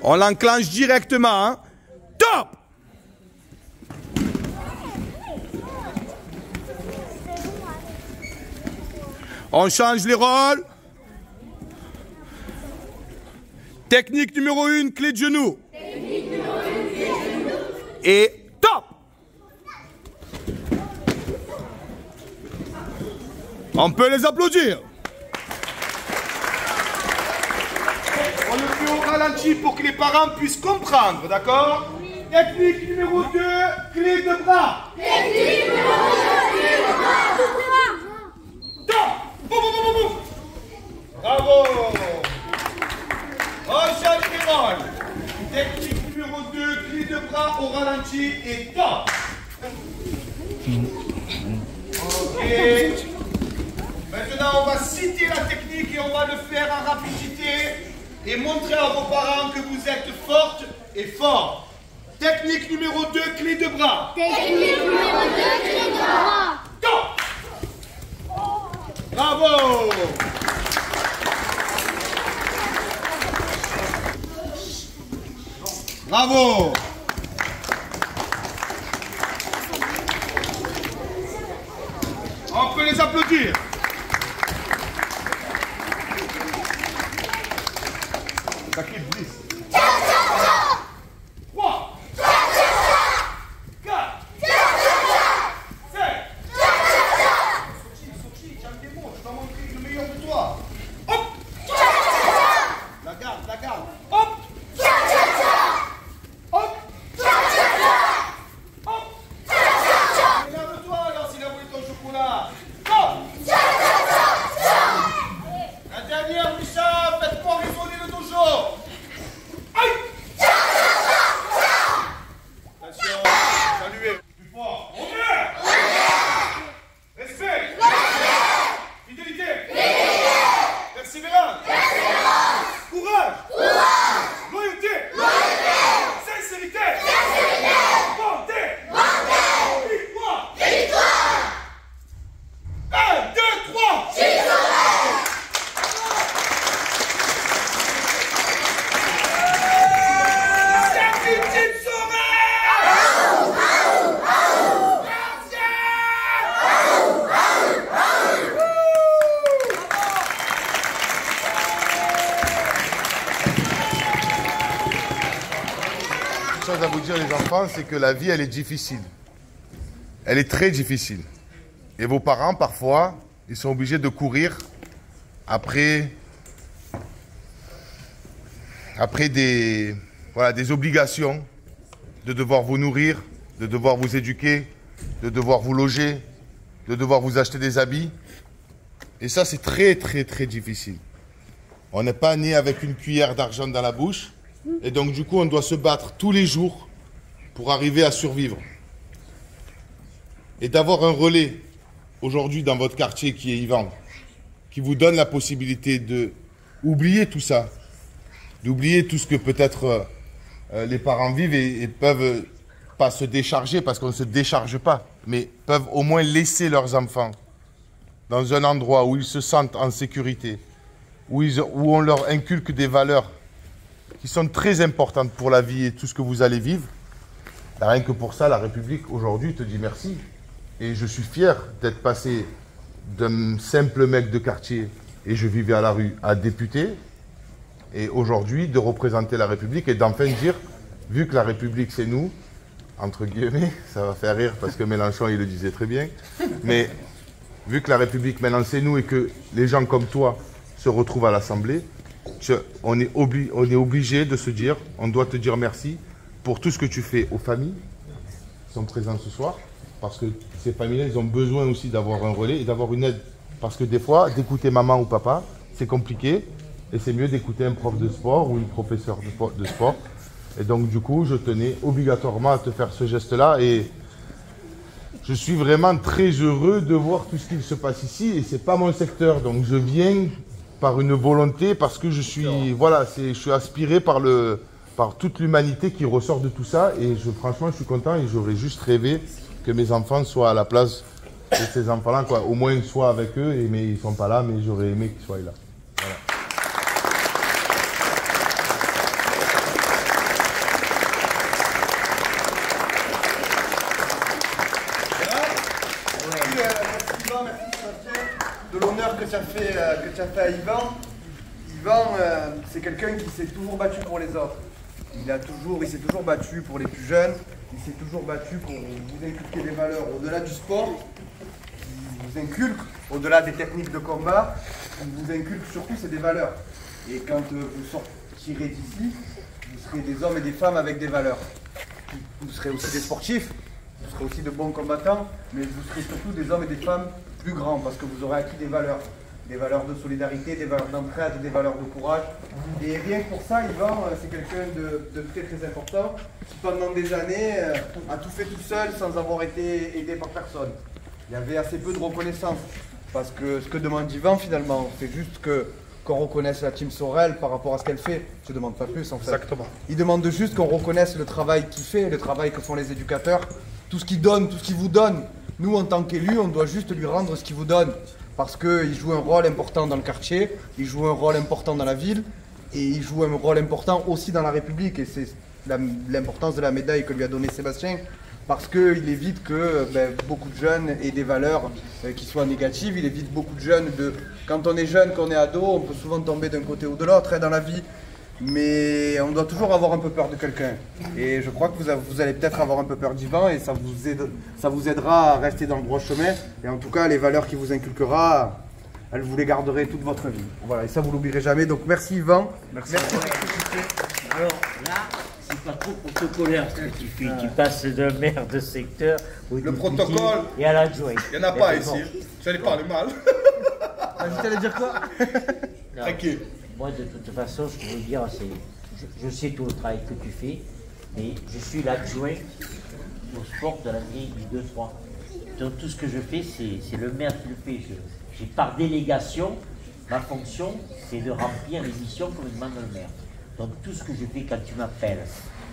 On l'enclenche directement. Hein. Top! On change les rôles. Technique numéro 1, clé de genou. Et top! On peut les applaudir. On le fait au ralenti pour que les parents puissent comprendre, d'accord? Technique numéro 2, clé de bras. Technique numéro 2, clé de bras. Top! Boum, boum, boum, boum. Bravo! On change les rôles. Technique numéro 2, clé de bras au ralenti et top! Ok. Maintenant, on va citer la technique et on va le faire en rapidité et montrer à vos parents que vous êtes fortes et forts. Technique numéro 2, clé de bras. Technique numéro 2, clé de bras. Top! Bravo! Bravo! On peut les applaudir. Ça qui brise. 3, 4, 7. Sochi, tiens tes mots, je vais montrer le meilleur de toi. Hop! La garde, la garde. Hop! Hop! Hop! Regarde-toi alors s'il a voulu ton chocolat. Hop! La dernière, Micha, faites-moi résonner le dojo. Aïe! Attention, saluez. Plus fort. Honneur! Respect! Fidélité! Persévérance! Courage! Loyauté! Sincérité! Bonté! Victoire! 1, 2, 3! Une chose à vous dire les enfants, c'est que la vie elle est difficile. Elle est très difficile. Et vos parents parfois, ils sont obligés de courir après des obligations, de devoir vous nourrir, de devoir vous éduquer, de devoir vous loger, de devoir vous acheter des habits. Et ça c'est très très très difficile. On n'est pas né avec une cuillère d'argent dans la bouche. Et donc du coup on doit se battre tous les jours pour arriver à survivre. Et d'avoir un relais aujourd'hui dans votre quartier qui est Yvan, qui vous donne la possibilité de oublier tout ça, d'oublier tout ce que peut-être les parents vivent et peuvent pas se décharger parce qu'on ne se décharge pas, mais peuvent au moins laisser leurs enfants dans un endroit où ils se sentent en sécurité, où on leur inculque des valeurs qui sont très importantes pour la vie et tout ce que vous allez vivre. Rien que pour ça, la République aujourd'hui te dit merci. Et je suis fier d'être passé d'un simple mec de quartier et je vivais à la rue à député. Et aujourd'hui, de représenter la République et d'enfin dire, vu que la République c'est nous, entre guillemets, ça va faire rire parce que Mélenchon il le disait très bien, mais vu que la République maintenant c'est nous et que les gens comme toi se retrouvent à l'Assemblée, on est obligé de se dire, on doit te dire merci pour tout ce que tu fais aux familles qui sont présentes ce soir, parce que ces familles-là, ils ont besoin aussi d'avoir un relais et d'avoir une aide. Parce que des fois, d'écouter maman ou papa, c'est compliqué, et c'est mieux d'écouter un prof de sport ou une professeure de sport. Et donc du coup, je tenais obligatoirement à te faire ce geste-là, et je suis vraiment très heureux de voir tout ce qui se passe ici, et c'est pas mon secteur, donc je viens par une volonté, parce que je suis, voilà, je suis aspiré par toute l'humanité qui ressort de tout ça, et franchement, je suis content, et j'aurais juste rêvé que mes enfants soient à la place de ces enfants-là, quoi. Au moins, soient avec eux, mais ils ne sont pas là, mais j'aurais aimé qu'ils soient là. Voilà. tu as fait à Yvan, Yvan, c'est quelqu'un qui s'est toujours battu pour les autres. Il s'est toujours battu pour les plus jeunes, il s'est toujours battu pour vous inculquer des valeurs au-delà du sport, il vous inculque au-delà des techniques de combat, il vous inculque surtout c'est des valeurs. Et quand vous sortirez d'ici, vous serez des hommes et des femmes avec des valeurs. Vous serez aussi des sportifs, vous serez aussi de bons combattants, mais vous serez surtout des hommes et des femmes plus grands parce que vous aurez acquis des valeurs de solidarité, des valeurs d'entraide, des valeurs de courage. Et rien que pour ça, Yvan, c'est quelqu'un de très très important qui pendant des années a tout fait tout seul sans avoir été aidé par personne. Il y avait assez peu de reconnaissance parce que ce que demande Yvan finalement, c'est juste qu'on reconnaisse la team Sorel par rapport à ce qu'elle fait. Je ne demande pas plus en fait. Exactement. Il demande juste qu'on reconnaisse le travail qu'il fait, le travail que font les éducateurs, tout ce qu'il donne, tout ce qu'il vous donne. Nous, en tant qu'élus, on doit juste lui rendre ce qu'il vous donne. Parce qu'il joue un rôle important dans le quartier, il joue un rôle important dans la ville, et il joue un rôle important aussi dans la République. Et c'est l'importance de la médaille que lui a donnée Sébastien, parce qu'il évite que beaucoup de jeunes aient des valeurs qui soient négatives. Il évite beaucoup de jeunes quand on est jeune, quand on est ado, on peut souvent tomber d'un côté ou de l'autre dans la vie. Mais on doit toujours avoir un peu peur de quelqu'un. Et je crois que vous allez peut-être avoir un peu peur d'Yvan et ça vous aidera à rester dans le droit chemin. Et en tout cas, les valeurs qu'il vous inculquera, elles vous les garderez toute votre vie. Voilà, et ça vous l'oublierez jamais. Donc merci Yvan. Merci. Alors là, c'est pas trop protocolaire ce que tu fais. Tu passes d'un maire de secteur au Le député protocole, et à l'adjoint. il n'y en a pas ici. J'allais parler mal. Vas-y, t'allais dire quoi? Non, Tranquille. moi, de toute façon, je peux vous dire, je sais tout le travail que tu fais, mais je suis l'adjoint au sport de la mairie du 2-3. Donc tout ce que je fais, c'est le maire qui le fait. J'ai par délégation, ma fonction, c'est de remplir les missions que me demande le maire. Donc tout ce que je fais quand tu m'appelles,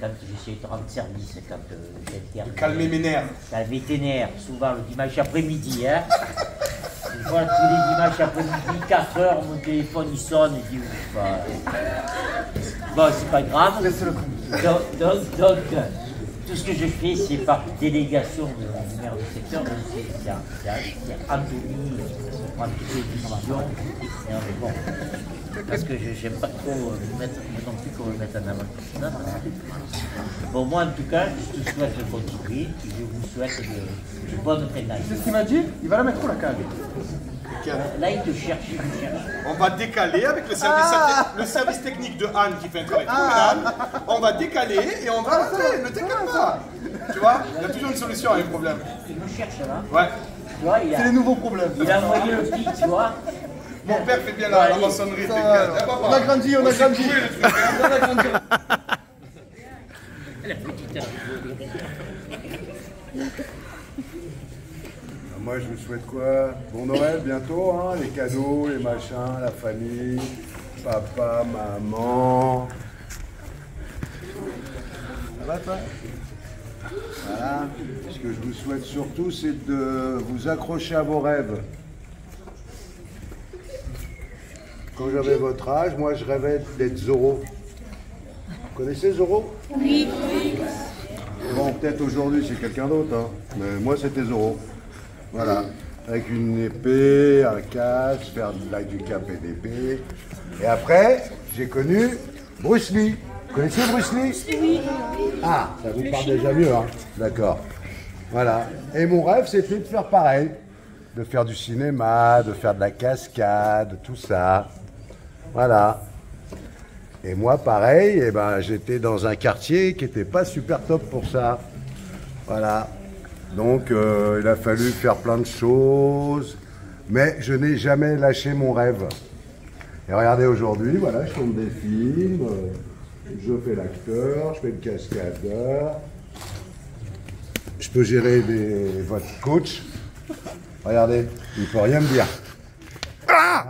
quand j'essaie de rendre service, quand j'interviens. Calmer mes nerfs. Calmer tes nerfs, souvent le dimanche après-midi, hein. Une fois tous les dimanches après-midi, 4 heures, mon téléphone il sonne, il dit bon, c'est pas grave. Donc, tout ce que je fais, c'est par délégation du maire du secteur, donc c'est Anthony qui prend toutes les décisions. Non, mais bon, parce que j'aime pas trop me mettre, non plus qu'on me mette en avant. Non, bon, moi en tout cas, je te souhaite de continuer, je vous souhaite de bonnes pénales. C'est ce qu'il m'a dit? Il va la mettre où la cage? Là, il te cherche, il te cherche. On va décaler avec le service technique de Anne qui fait un travail phénoménal. On va décaler et on va rentrer. Ne t'inquiète pas. Tu vois, il y a toujours une solution à un problème. Il me cherche là. Ouais. Tu vois, C'est les nouveaux problèmes. il a envoyé le pic, tu vois. Mon père fait bien la maçonnerie. T'inquiète. On a grandi, on a grandi. Trouvé le truc. On a grandi. La petite. Moi, je vous souhaite quoi? Bon Noël bientôt, hein, les cadeaux, les machins, la famille, papa, maman. Ça va toi? Voilà. Ce que je vous souhaite surtout, c'est de vous accrocher à vos rêves. Quand j'avais votre âge, moi, je rêvais d'être Zorro. Vous connaissez Zorro? Oui. Bon, peut-être aujourd'hui, c'est quelqu'un d'autre, hein, mais moi, c'était Zorro. Voilà, avec une épée, un casque, faire du cap et d'épée. Et après, j'ai connu Bruce Lee. Vous connaissez Bruce Lee? Oui. Ah, ça vous parle déjà mieux, hein? D'accord. Voilà. Et mon rêve, c'était de faire pareil. De faire du cinéma, de faire de la cascade, tout ça. Voilà. Et moi, pareil, eh ben, j'étais dans un quartier qui n'était pas super top pour ça. Voilà. Donc, il a fallu faire plein de choses, mais je n'ai jamais lâché mon rêve. Et regardez, aujourd'hui, voilà, je tourne des films, je fais l'acteur, je fais le cascadeur, je peux gérer votre coach. Regardez, il ne peut rien me dire. Ah,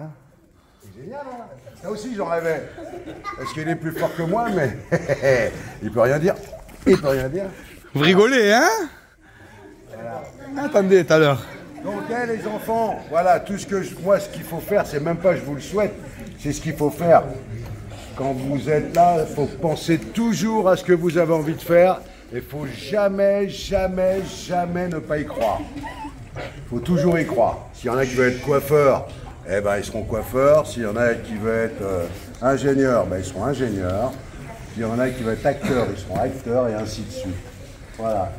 c'est génial, hein? Ça aussi, j'en rêvais. Parce qu'il est plus fort que moi, mais il ne peut rien dire. Il ne peut rien dire. Vous rigolez, hein? Attendez, tout à l'heure. Donc, les enfants, voilà, tout ce que moi, ce qu'il faut faire, c'est même pas je vous le souhaite, c'est ce qu'il faut faire. Quand vous êtes là, il faut penser toujours à ce que vous avez envie de faire. Il faut jamais, jamais, jamais ne pas y croire. Il faut toujours y croire. S'il y en a qui veulent être coiffeur, eh ben, ils seront coiffeurs. S'il y en a qui veulent être ingénieurs, ben, ils seront ingénieurs. S'il y en a qui veulent être acteurs, ils seront acteurs, et ainsi de suite. Voilà.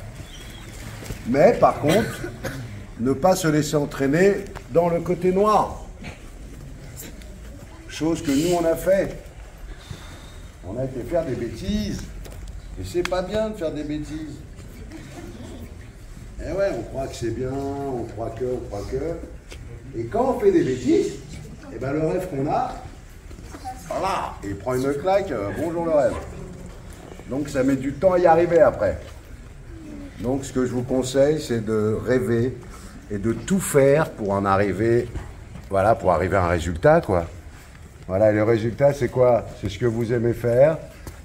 Mais par contre, ne pas se laisser entraîner dans le côté noir. Chose que nous, on a fait. On a été faire des bêtises. Et c'est pas bien de faire des bêtises. Eh ouais, on croit que c'est bien, on croit que. Et quand on fait des bêtises, eh ben le rêve qu'on a, voilà, il prend une claque, bonjour le rêve. Donc ça met du temps à y arriver après. Donc ce que je vous conseille, c'est de rêver et de tout faire pour en arriver, voilà, pour arriver à un résultat, quoi. Voilà, et le résultat, c'est quoi? C'est ce que vous aimez faire.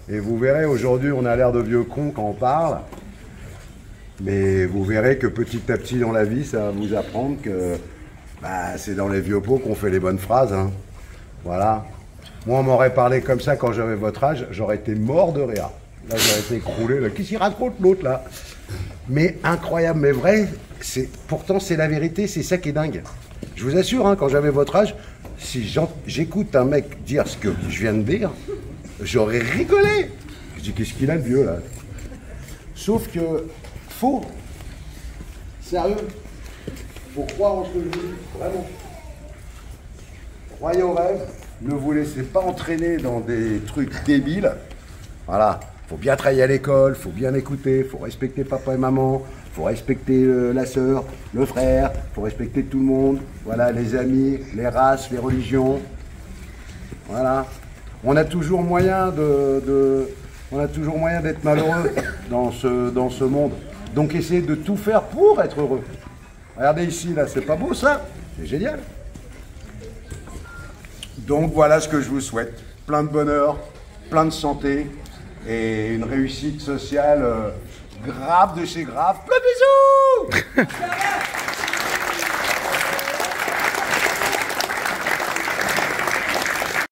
Et vous verrez, aujourd'hui, on a l'air de vieux cons quand on parle. Mais vous verrez que petit à petit dans la vie, ça va vous apprendre que bah, c'est dans les vieux pots qu'on fait les bonnes phrases. Hein. Voilà. Moi, on m'aurait parlé comme ça quand j'avais votre âge, j'aurais été mort de rire. Là, j'aurais été écroulé. Qu'est-ce qu'il raconte l'autre, là? Mais incroyable, mais vrai. Pourtant, c'est la vérité, c'est ça qui est dingue. Je vous assure, hein, quand j'avais votre âge, si j'écoute un mec dire ce que je viens de dire, j'aurais rigolé. Je dis, qu'est-ce qu'il a, le vieux, là? Sauf que, faux. Sérieux. Faut croire en ce que je vous dis, vraiment. Croyez au rêve, ne vous laissez pas entraîner dans des trucs débiles. Voilà. Faut bien travailler à l'école, faut bien écouter, faut respecter papa et maman, faut respecter la sœur, le frère, faut respecter tout le monde. Voilà, les amis, les races, les religions. Voilà. On a toujours moyen d'être malheureux dans ce monde. Donc essayez de tout faire pour être heureux. Regardez ici, là, c'est pas beau ça? C'est génial. Donc voilà ce que je vous souhaite. Plein de bonheur, plein de santé et une réussite sociale grave de chez grave. Plein de bisous.